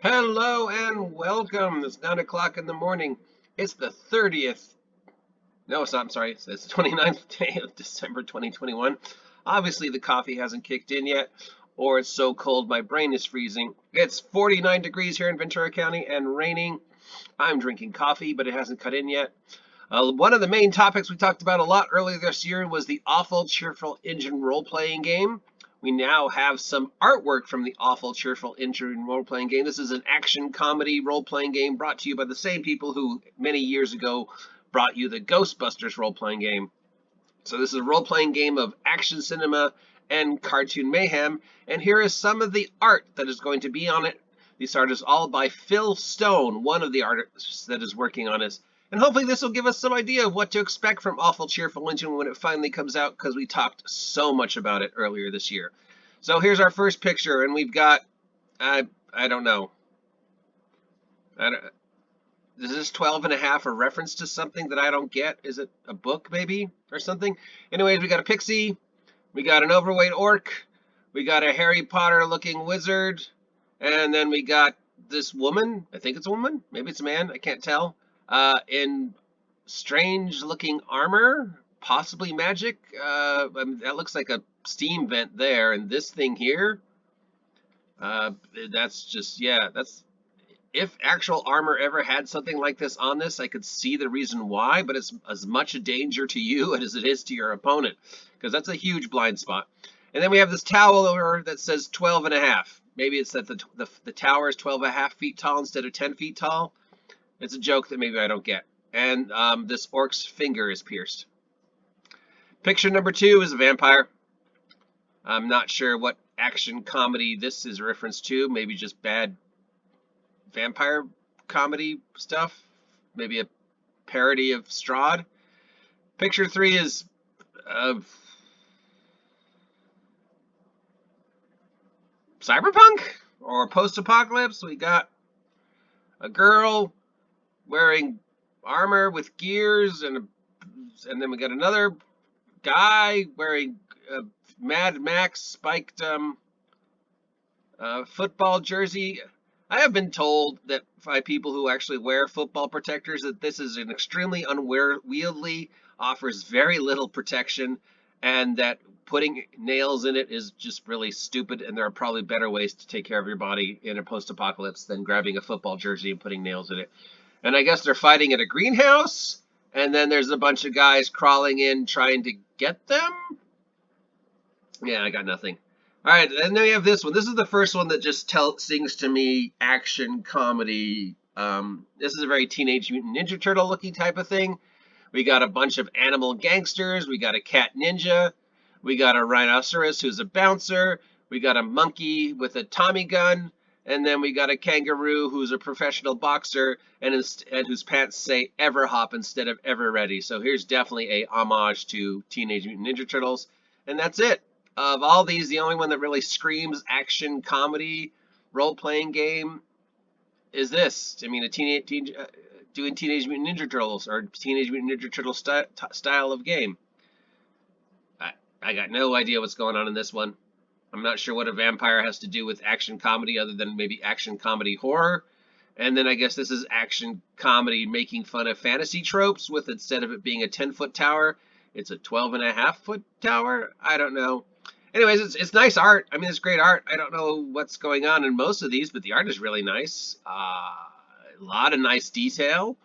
Hello and welcome. It's 9 o'clock in the morning. It's the 30th. No, it's not. I'm sorry. It's the 29th day of December 2021. Obviously, the coffee hasn't kicked in yet, or it's so cold my brain is freezing. It's 49 degrees here in Ventura County and raining. I'm drinking coffee, but it hasn't cut in yet. One of the main topics we talked about a lot earlier this year was the awful Cheerful Engine role-playing game. We now have some artwork from the awful Cheerful Engine role-playing game. This is an action comedy role-playing game brought to you by the same people who many years ago brought you the Ghostbusters role-playing game. So this is a role-playing game of action cinema and cartoon mayhem, and here is some of the art that is going to be on it. This art is all by Phil Stone, one of the artists that is working on it. And hopefully this will give us some idea of what to expect from Awful Cheerful Engine when it finally comes out, because we talked so much about it earlier this year. So here's our first picture, and we've got, I don't know. Is this 12 and a half a reference to something that I don't get? Is it a book maybe or something? Anyways, we got a pixie, we got an overweight orc, we got a Harry Potter looking wizard, and then we got this woman, I think it's a woman, maybe it's a man, I can't tell, in strange looking armor, possibly magic. That looks like a steam vent there, and this thing here, that's just, yeah, that's, if actual armor ever had something like this on this, I could see the reason why, but it's as much a danger to you as it is to your opponent, because that's a huge blind spot. And then we have this towel over that says 12 and a half. Maybe it's that the tower is 12 and a half feet tall instead of 10 feet tall. It's a joke that maybe I don't get. And this orc's finger is pierced. Picture number 2 is a vampire. I'm not sure what action comedy this is a reference to. Maybe just bad vampire comedy stuff. Maybe a parody of Strahd. Picture 3 is cyberpunk or post-apocalypse. We got a girl wearing armor with gears, and then we got another guy wearing a Mad Max spiked football jersey. I have been told that by people who actually wear football protectors that this is an extremely unwieldy, offers very little protection, and that putting nails in it is just really stupid, and there are probably better ways to take care of your body in a post-apocalypse than grabbing a football jersey and putting nails in it. And I guess they're fighting at a greenhouse, and then there's a bunch of guys crawling in trying to get them. Yeah, I got nothing. All right, and then we have this one. This is the first one that just sings to me action comedy. This is a very Teenage Mutant Ninja Turtle looking type of thing. We got a bunch of animal gangsters. We got a cat ninja. We got a rhinoceros who's a bouncer. We got a monkey with a Tommy gun. And then we got a kangaroo who's a professional boxer and whose pants say ever hop instead of ever ready. So here's definitely a homage to Teenage Mutant Ninja Turtles. And that's it. Of all these, the only one that really screams action comedy role-playing game is this. I mean, doing Teenage Mutant Ninja Turtles or Teenage Mutant Ninja Turtle style of game. I got no idea what's going on in this one. I'm not sure what a vampire has to do with action comedy other than maybe action comedy horror. And then I guess this is action comedy making fun of fantasy tropes with, instead of it being a 10-foot tower, it's a 12-and-a-half-foot tower. I don't know. Anyways, it's nice art. I mean, it's great art. I don't know what's going on in most of these, but the art is really nice. A lot of nice detail.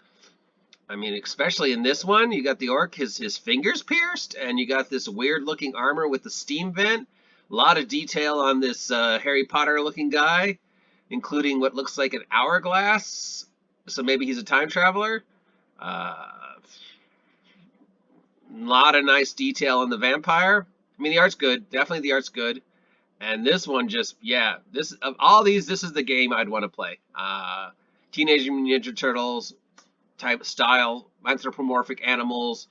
I mean, especially in this one, you got the orc, his fingers pierced, and you got this weird-looking armor with the steam vent. A lot of detail on this Harry Potter-looking guy, including what looks like an hourglass. So maybe he's a time traveler. A lot of nice detail on the vampire. I mean, the art's good. Definitely the art's good. And this one just, yeah, this, of all these, this is the game I'd want to play. Teenage Mutant Ninja Turtles type style, anthropomorphic animals,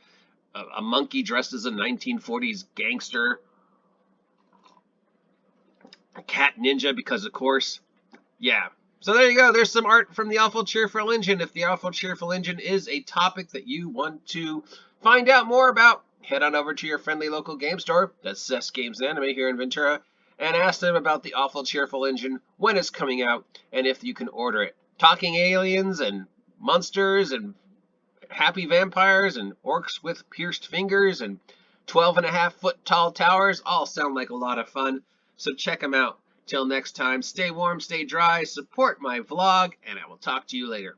a monkey dressed as a 1940s gangster, a cat ninja because, of course, yeah. So there you go. There's some art from the Awful Cheerful Engine. If the Awful Cheerful Engine is a topic that you want to find out more about, head on over to your friendly local game store. That's Zest Games Anime here in Ventura, and ask them about the awful Cheerful Engine, when it's coming out, and if you can order it. Talking aliens and monsters and happy vampires and orcs with pierced fingers and 12.5 foot tall towers all sound like a lot of fun. So check them out. Till next time, stay warm, stay dry, support my vlog, and I will talk to you later.